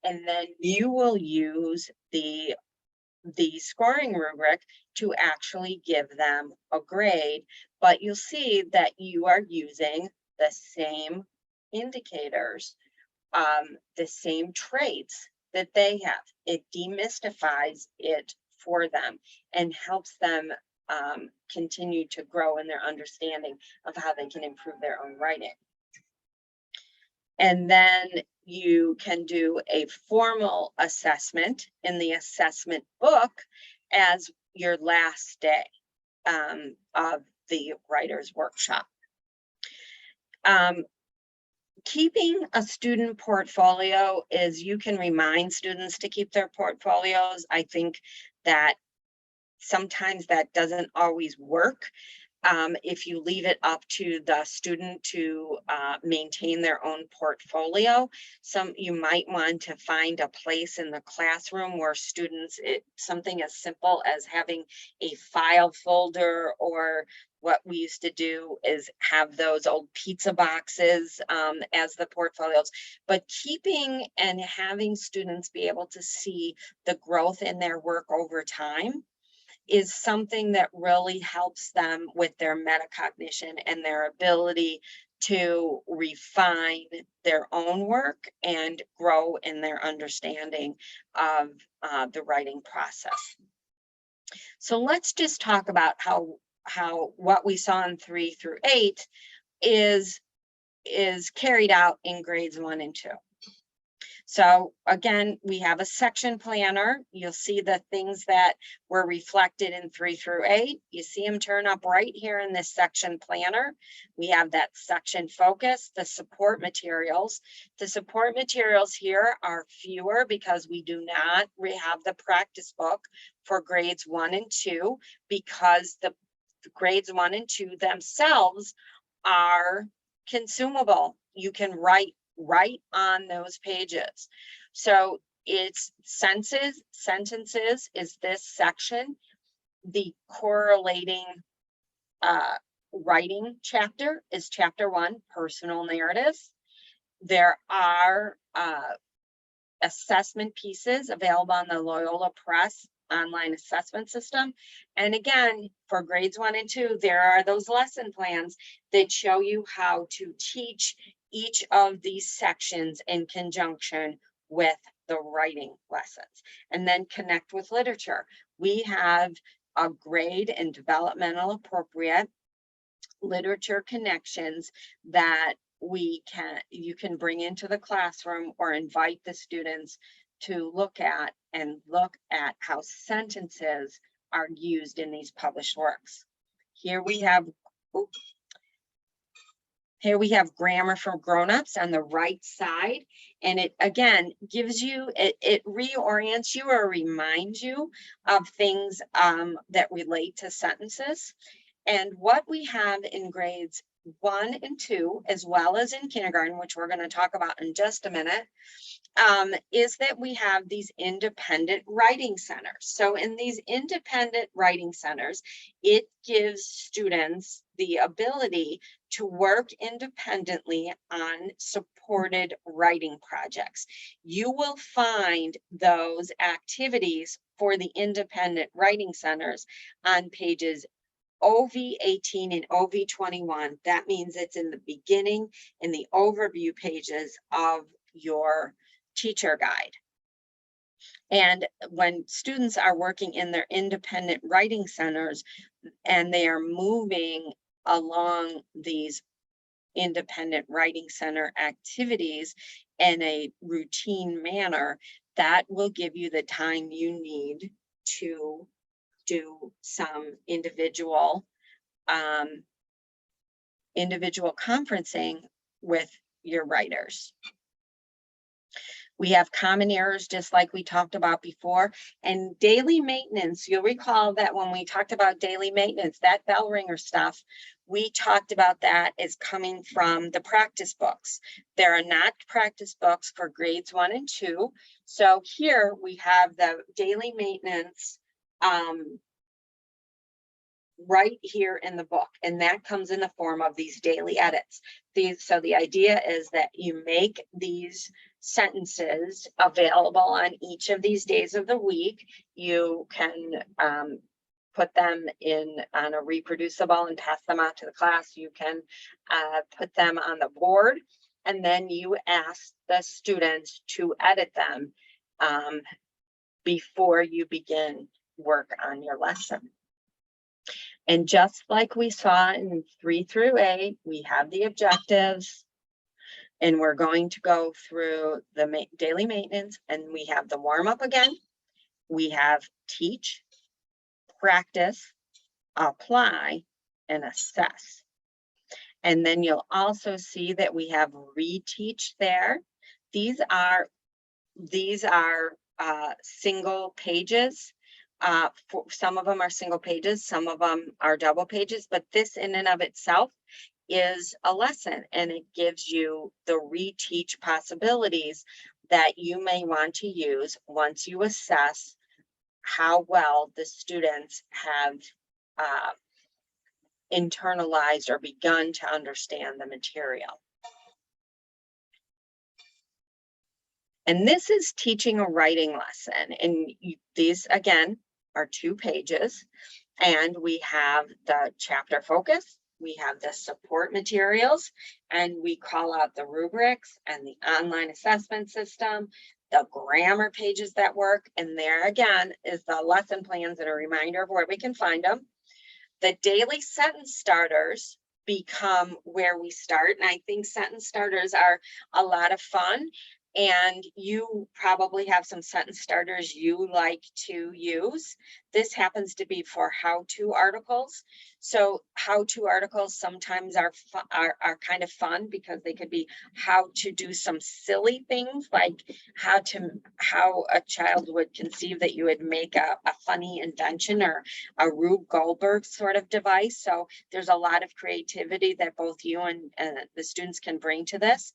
And then you will use the scoring rubric to actually give them a grade, but you'll see that you are using the same indicators, the same traits that they have. It demystifies it for them and helps them continue to grow in their understanding of how they can improve their own writing. And then you can do a formal assessment in the assessment book as your last day of the writer's workshop. Keeping a student portfolio is, you can remind students to keep their portfolios. I think that sometimes that doesn't always work. If you leave it up to the student to maintain their own portfolio, you might want to find a place in the classroom where students, something as simple as having a file folder, or what we used to do is have those old pizza boxes as the portfolios. But keeping and having students be able to see the growth in their work over time is something that really helps them with their metacognition and their ability to refine their own work and grow in their understanding of the writing process. So let's just talk about how what we saw in 3 through 8 is carried out in grades 1 and 2. So again, we have a section planner. You'll see the things that were reflected in 3 through 8. You see them turn up right here in this section planner. We have that section focus, the support materials. The support materials here are fewer because we do not have the practice book for grades 1 and 2, because the grades 1 and 2 themselves are consumable. You can write right on those pages. So it's sentences is this section. The correlating writing chapter is chapter 1, personal narratives. There are assessment pieces available on the Loyola Press online assessment system. And again, for grades 1 and 2, there are those lesson plans that show you how to teach each of these sections in conjunction with the writing lessons. And then connect with literature. We have a grade and developmental appropriate literature connections that you can bring into the classroom or invite the students to look at how sentences are used in these published works. Here we have grammar for grown-ups on the right side, and it again gives you, it reorients you or reminds you of things that relate to sentences. And what we have in grades 1 and 2, as well as in kindergarten, which we're going to talk about in just a minute, is that we have these independent writing centers. So in these independent writing centers, it gives students the ability to work independently on supported writing projects. You will find those activities for the independent writing centers on pages OV18 and OV21. That means it's in the beginning, in the overview pages of your teacher guide. And when students are working in their independent writing centers and they are moving along these independent writing center activities in a routine manner, that will give you the time you need to do some individual conferencing with your writers. We have common errors, just like we talked about before, and daily maintenance. You'll recall that when we talked about daily maintenance, that bell ringer stuff, we talked about that as coming from the practice books. There are not practice books for grades 1 and 2. So here we have the daily maintenance right here in the book, and that comes in the form of these daily edits. So the idea is that you make these sentences available on each of these days of the week. You can put them in on a reproducible and pass them out to the class. You can put them on the board, and then you ask the students to edit them before you begin work on your lesson. And just like we saw in 3 through 8, we have the objectives, and we're going to go through the daily maintenance, and we have the warm up again. We have teach, practice, apply, and assess. And then you'll also see that we have reteach there. These are single pages. For some of them are single pages, some of them are double pages, but this in and of itself is a lesson, and it gives you the reteach possibilities that you may want to use once you assess how well the students have internalized or begun to understand the material. And this is teaching a writing lesson, and these again are 2 pages, and we have the chapter focus, we have the support materials, and we call out the rubrics and the online assessment system, the grammar pages that work, and there again is the lesson plans and a reminder of where we can find them. The daily sentence starters become where we start, and I think sentence starters are a lot of fun. And you probably have some sentence starters you like to use. This happens to be for how-to articles. So how-to articles sometimes are kind of fun because they could be how to do some silly things, like how a child would conceive that you would make a funny invention or a Rube Goldberg sort of device. So there's a lot of creativity that both you and the students can bring to this.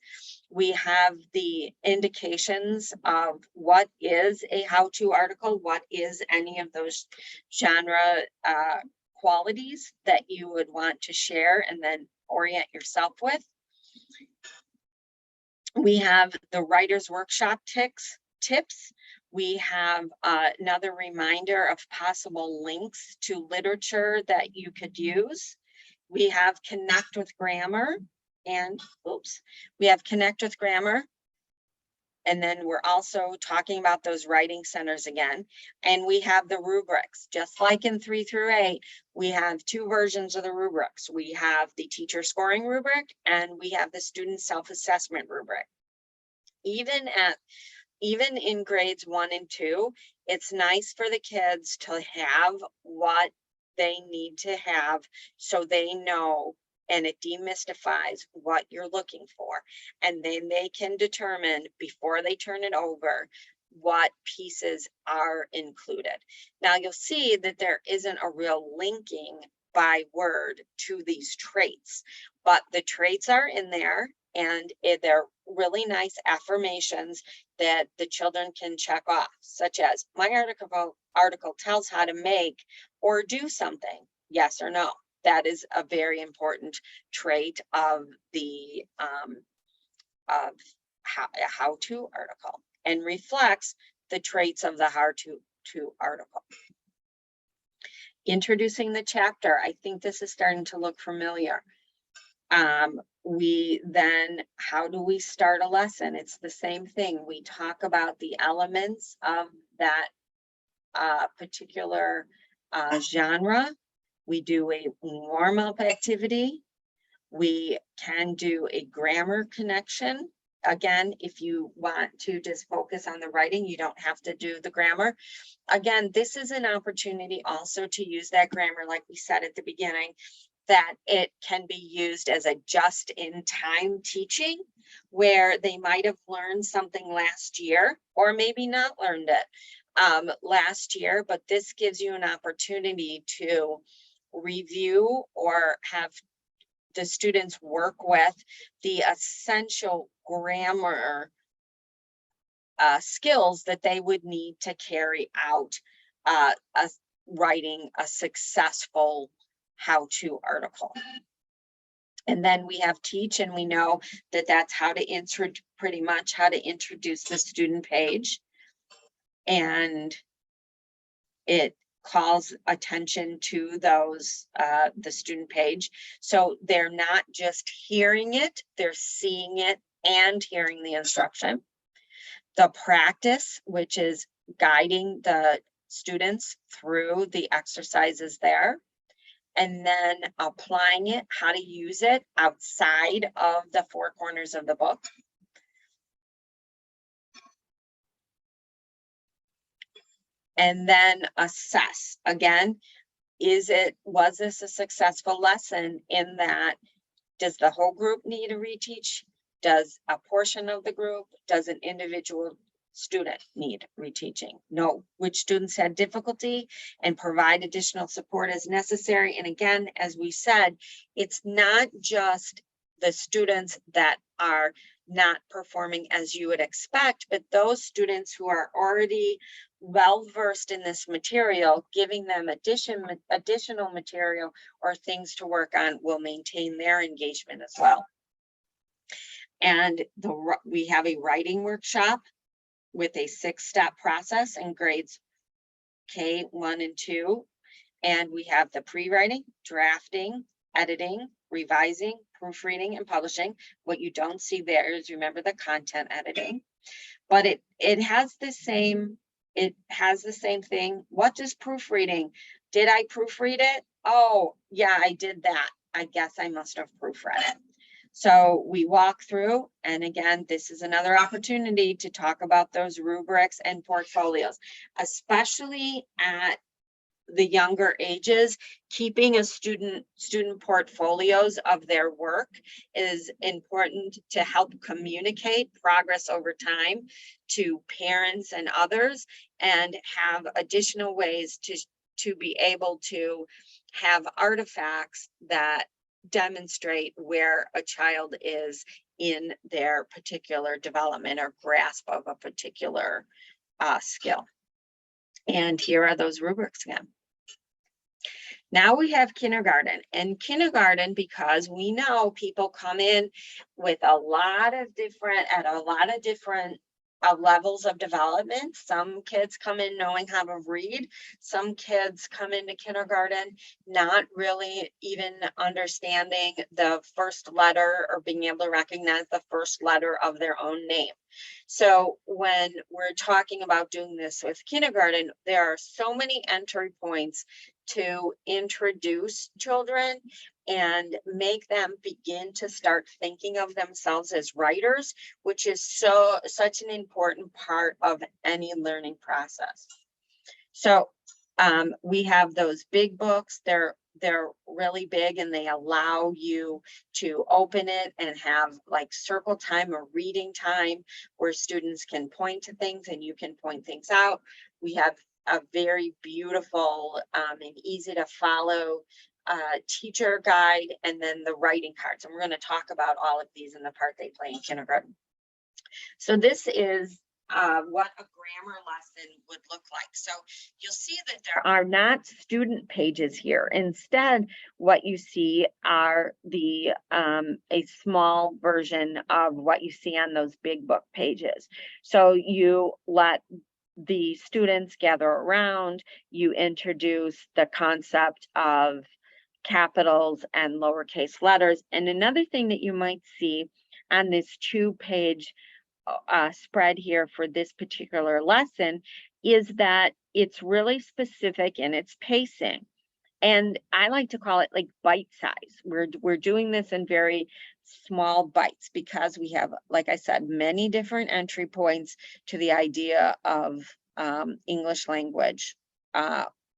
We have the indications of what is a how-to article, what is any of those genre qualities that you would want to share and then orient yourself with. We have the writer's workshop tips. We have another reminder of possible links to literature that you could use. We have connect with grammar, and we have connect with grammar. And then we're also talking about those writing centers again. And we have the rubrics, just like in 3 through 8, we have 2 versions of the rubrics. We have the teacher scoring rubric, and we have the student self-assessment rubric. Even in grades 1 and 2, it's nice for the kids to have what they need to have so they know, and it demystifies what you're looking for. And then they can determine before they turn it over what pieces are included. Now you'll see that there isn't a real linking by word to these traits, but the traits are in there, and they're really nice affirmations that the children can check off, such as my article tells how to make or do something, yes or no. That is a very important trait of the how-to article, and reflects the traits of the how-to article. Introducing the chapter. I think this is starting to look familiar. We then, how do we start a lesson? It's the same thing. We talk about the elements of that particular genre. We do a warm-up activity. We can do a grammar connection. Again, if you want to just focus on the writing, you don't have to do the grammar. Again, this is an opportunity also to use that grammar, like we said at the beginning, that it can be used as a just-in-time teaching. where they might have learned something last year or maybe not learned it last year, but this gives you an opportunity to review or have the students work with the essential grammar skills that they would need to carry out writing a successful how-to article. And then we have teach, and we know that that's how to pretty much how to introduce the student page. And it calls attention to those, the student page. So they're not just hearing it, they're seeing it and hearing the instruction. The practice, which is guiding the students through the exercises there, and then applying it, how to use it outside of the four corners of the book. And then assess. Again, was this a successful lesson in that? Does the whole group need a reteach? Does a portion of the group, does an individual student need reteaching? No. Which students had difficulty, and provide additional support as necessary. And again, as we said, it's not just the students that are not performing as you would expect, but those students who are already well versed in this material, giving them additional material or things to work on will maintain their engagement as well. And we have a writing workshop with a 6-step process in grades K1 and 2. And we have the pre-writing, drafting, editing, revising, proofreading, and publishing. What you don't see there is, remember, the content editing. But it has the same thing. What does proofreading? Did I proofread it? Oh, yeah, I did that. I guess I must have proofread it. So we walk through, and again, this is another opportunity to talk about those rubrics and portfolios, especially at the younger ages. Keeping a student portfolios of their work is important to help communicate progress over time to parents and others, and have additional ways to be able to have artifacts that demonstrate where a child is in their particular development or grasp of a particular skill. And here are those rubrics again. Now we have kindergarten, and kindergarten, because we know people come in with a lot of different levels of development. Some kids come in knowing how to read. Some kids come into kindergarten not really even understanding the first letter or being able to recognize the first letter of their own name. So when we're talking about doing this with kindergarten, there are so many entry points to introduce children and make them begin to start thinking of themselves as writers, which is such an important part of any learning process. So we have those big books. They're really big, and they allow you to open it and have like circle time or reading time where students can point to things and you can point things out. We have a very beautiful and easy to follow teacher guide, and then the writing cards. And we're going to talk about all of these in the part they play in kindergarten. So this is what a grammar lesson would look like. So you'll see that there are not student pages here. Instead, what you see are a small version of what you see on those big book pages. So you let the students gather around, you introduce the concept of capitals and lowercase letters. And another thing that you might see on this 2-page spread here for this particular lesson is that it's really specific in its pacing. And I like to call it like bite size. We're doing this in very small bites because we have, like I said, many different entry points to the idea of English language,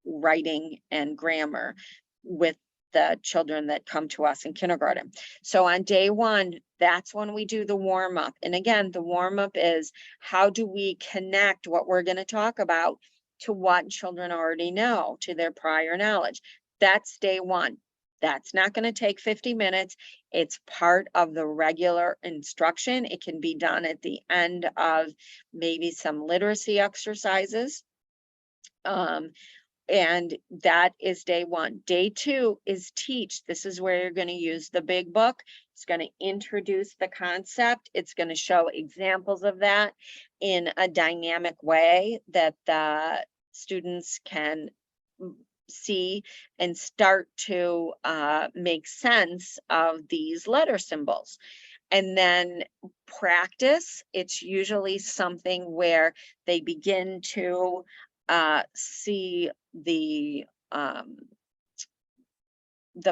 writing and grammar with the children that come to us in kindergarten. So on day one, that's when we do the warm up. And again, the warm up is how do we connect what we're going to talk about to what children already know, to their prior knowledge. That's day one. That's not going to take 50 minutes. It's part of the regular instruction. It can be done at the end of maybe some literacy exercises. And that is day one. Day two is teach. This is where you're going to use the big book. It's going to introduce the concept. It's going to show examples of that in a dynamic way that the students can see and start to make sense of these letter symbols. And then practice, it's usually something where they begin to see the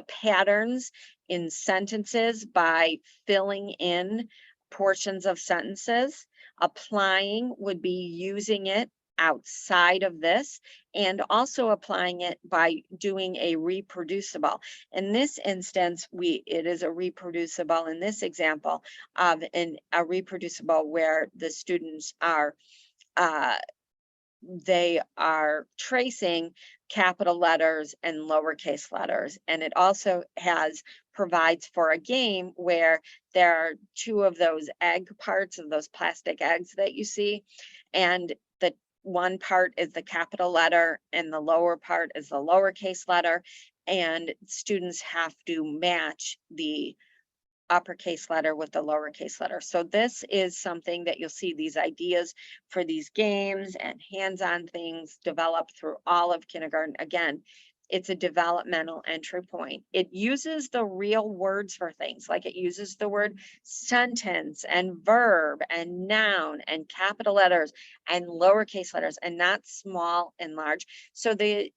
patterns in sentences by filling in portions of sentences. Applying would be using it outside of this, and also applying it by doing a reproducible. In this instance, it is a reproducible in this example of a reproducible where the students are they are tracing capital letters and lowercase letters. And it also provides for a game where there are two of those egg parts of those plastic eggs that you see. And the one part is the capital letter and the lower part is the lowercase letter. And students have to match the uppercase letter with the lowercase letter. So this is something that you'll see these ideas for these games and hands-on things developed through all of kindergarten. Again, it's a developmental entry point. It uses the real words for things, like it uses the word sentence and verb and noun and capital letters and lowercase letters and not small and large. So they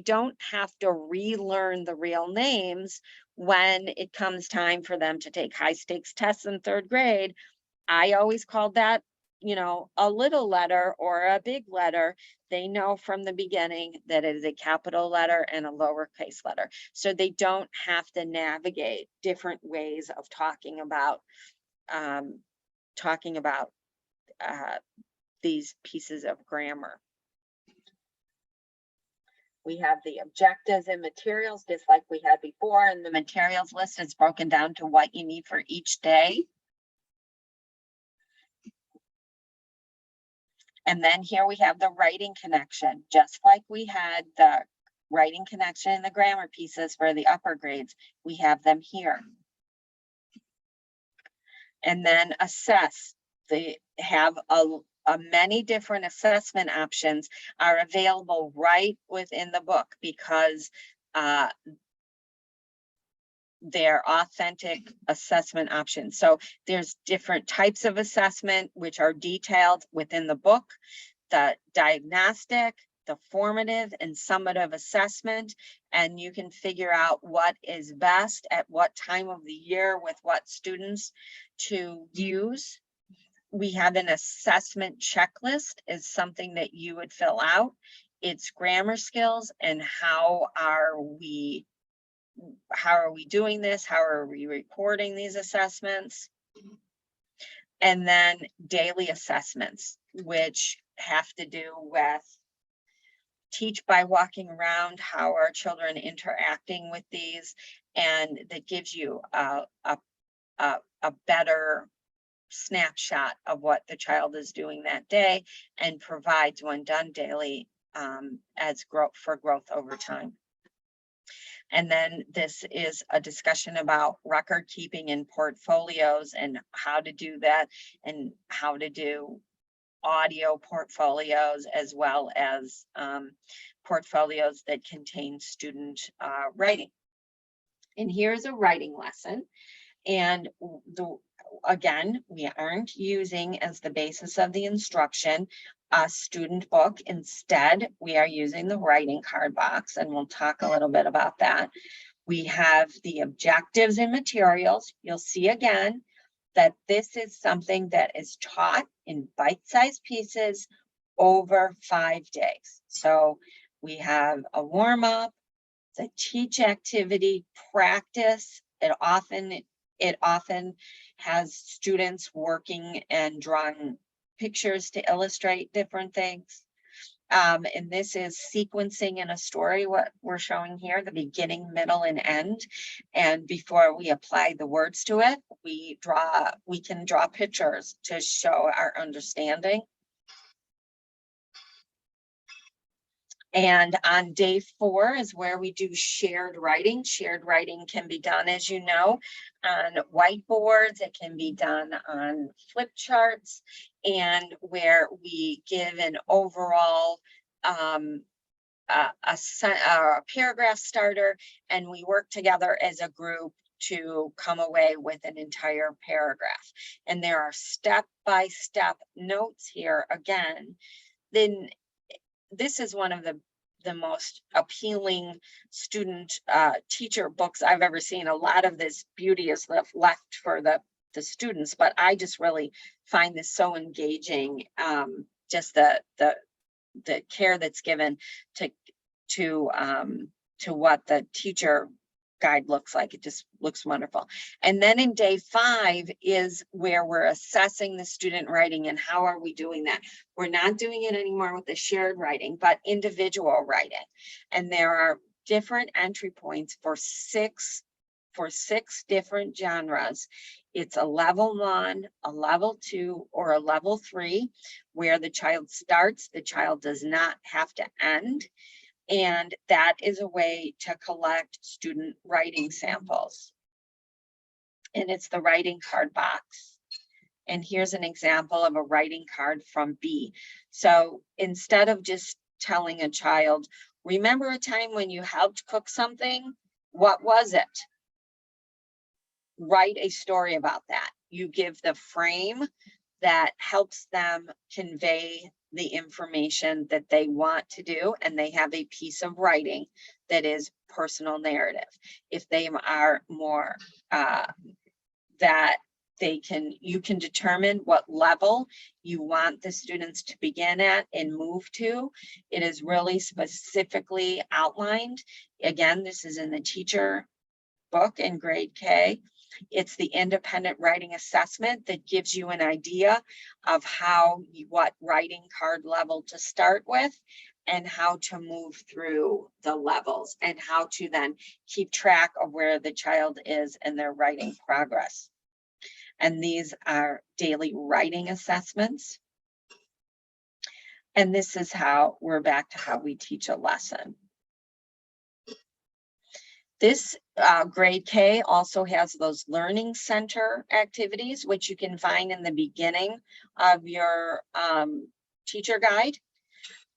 don't have to relearn the real names when it comes time for them to take high stakes tests in third grade. I always called that, a little letter or a big letter. They know from the beginning that it is a capital letter and a lowercase letter. So they don't have to navigate different ways of talking about these pieces of grammar. We have the objectives and materials, just like we had before, and the materials list is broken down to what you need for each day. And then here we have the writing connection, just like we had the writing connection and the grammar pieces for the upper grades, we have them here. And then assess. They have many different assessment options are available right within the book because they're authentic assessment options. So there's different types of assessment which are detailed within the book: the diagnostic, the formative, and summative assessment. And you can figure out what is best at what time of the year with what students to use. We have an assessment checklist is something that you would fill out. It's grammar skills and how are we doing this? How are we reporting these assessments? And then daily assessments, which have to do with teach by walking around, how are children interacting with these, and that gives you a better snapshot of what the child is doing that day and provides, when done daily, as growth over time. And then this is a discussion about record keeping in portfolios and how to do that and how to do audio portfolios as well as portfolios that contain student writing. And here's a writing lesson. And again, we aren't using as the basis of the instruction a student book. Instead, we are using the writing card box, and we'll talk a little bit about that. We have the objectives and materials. You'll see again that this is something that is taught in bite-sized pieces over 5 days. So we have a warm-up, the teach activity practice. It often has students working and drawing pictures to illustrate different things. And this is sequencing in a story, what we're showing here, the beginning, middle, and end. And before we apply the words to it, we can draw pictures to show our understanding. And on day 4 is where we do shared writing. Shared writing can be done, as you know, on whiteboards. It can be done on flip charts, and where we give an overall a paragraph starter, and we work together as a group to come away with an entire paragraph. And there are step-by-step notes here again. Then this is one of the most appealing student teacher books I've ever seen. A lot of this beauty is left for the students, but I just really find this so engaging. Just the care that's given to what the teacher guide looks like. It just looks wonderful. And then in day 5 is where we're assessing the student writing and how are we doing that. We're not doing it anymore with the shared writing, but individual writing. And there are different entry points for six different genres. It's a level 1, a level 2, or a level 3, where the child starts, the child does not have to end. And that is a way to collect student writing samples. And it's the writing card box. And here's an example of a writing card from B. So instead of just telling a child, remember a time when you helped cook something? What was it? Write a story about that. You give the frame that helps them convey the information that they want to do, and they have a piece of writing that is personal narrative. If they are more that you can determine what level you want the students to begin at and move to. It is really specifically outlined. Again, this is in the teacher book in grade K. It's the independent writing assessment that gives you an idea of what writing card level to start with and how to move through the levels and how to then keep track of where the child is in their writing progress. And these are daily writing assessments. And this is how we're back to how we teach a lesson. This grade K also has those learning center activities, which you can find in the beginning of your teacher guide.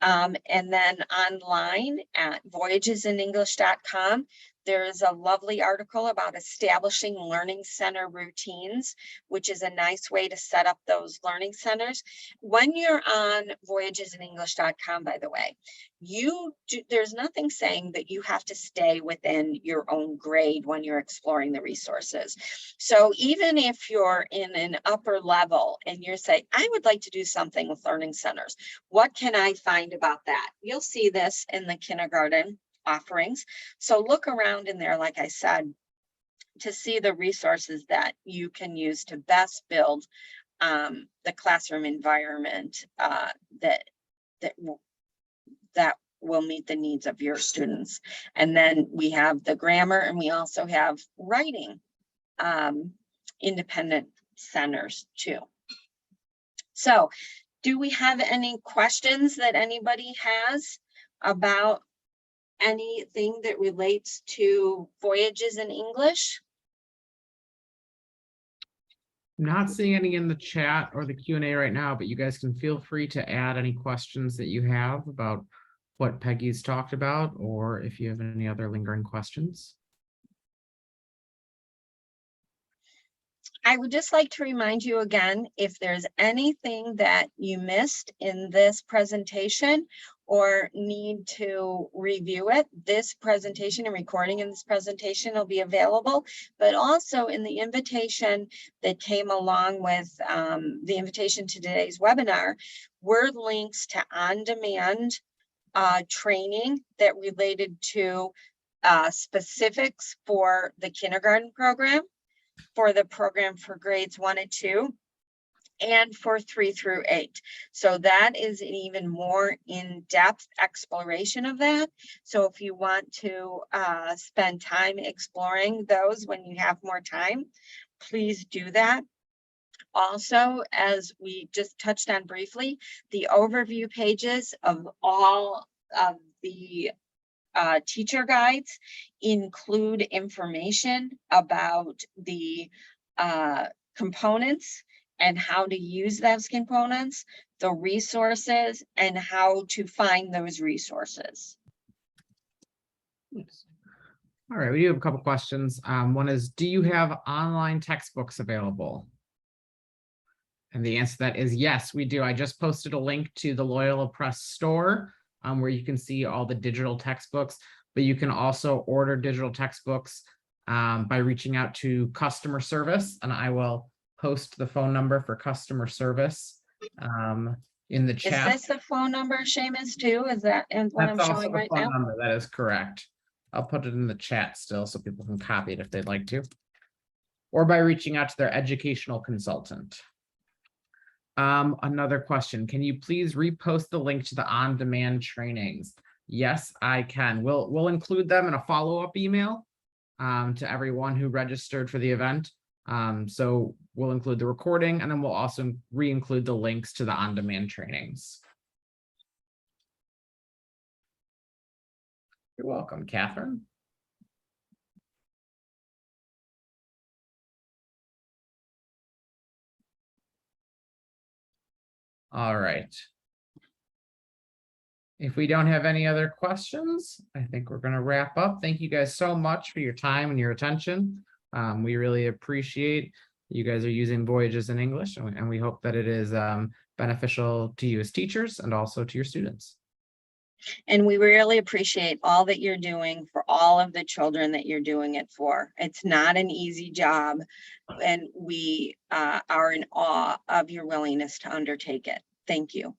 And then online at voyagesinenglish.com, there is a lovely article about establishing learning center routines, which is a nice way to set up those learning centers. When you're on voyagesinenglish.com, by the way, there's nothing saying that you have to stay within your own grade when you're exploring the resources. So even if you're in an upper level and you're saying, I would like to do something with learning centers, what can I find about that? You'll see this in the kindergarten offerings. So look around in there, like I said, to see the resources that you can use to best build the classroom environment that will meet the needs of your students. And then we have the grammar, and we also have writing independent centers too. So do we have any questions that anybody has about anything that relates to Voyages in English? I'm not seeing any in the chat or the Q&A right now, but you guys can feel free to add any questions that you have about what Peggy's talked about, or if you have any other lingering questions. I would just like to remind you again, if there's anything that you missed in this presentation or need to review it, this presentation and recording in this presentation will be available, but also in the invitation that came along with the invitation to today's webinar were links to on-demand training that related to specifics for the kindergarten program, for the program for grades 1 and 2, and for 3 through 8. So that is an even more in-depth exploration of that. So if you want to spend time exploring those when you have more time, please do that. Also, as we just touched on briefly, the overview pages of all of the teacher guides include information about the components and how to use those components, the resources, and how to find those resources. All right, we do have a couple questions. One is, do you have online textbooks available? And the answer to that is yes, we do. I just posted a link to the Loyola Press store where you can see all the digital textbooks, but you can also order digital textbooks by reaching out to customer service, and I will post the phone number for customer service in the chat. Is this the phone number, Seamus, too? Is that what I'm showing right now? Number. That is correct. I'll put it in the chat still so people can copy it if they'd like to, or by reaching out to their educational consultant. Another question, can you please repost the link to the on-demand trainings? Yes, I can. We'll include them in a follow-up email to everyone who registered for the event. So we'll include the recording, and then we'll also re-include the links to the on-demand trainings. You're welcome, Catherine. All right. If we don't have any other questions, I think we're going to wrap up. Thank you guys so much for your time and your attention. We really appreciate you guys are using Voyages in English, and we hope that it is beneficial to you as teachers and also to your students. And we really appreciate all that you're doing for all of the children that you're doing it for. It's not an easy job, and we are in awe of your willingness to undertake it. Thank you.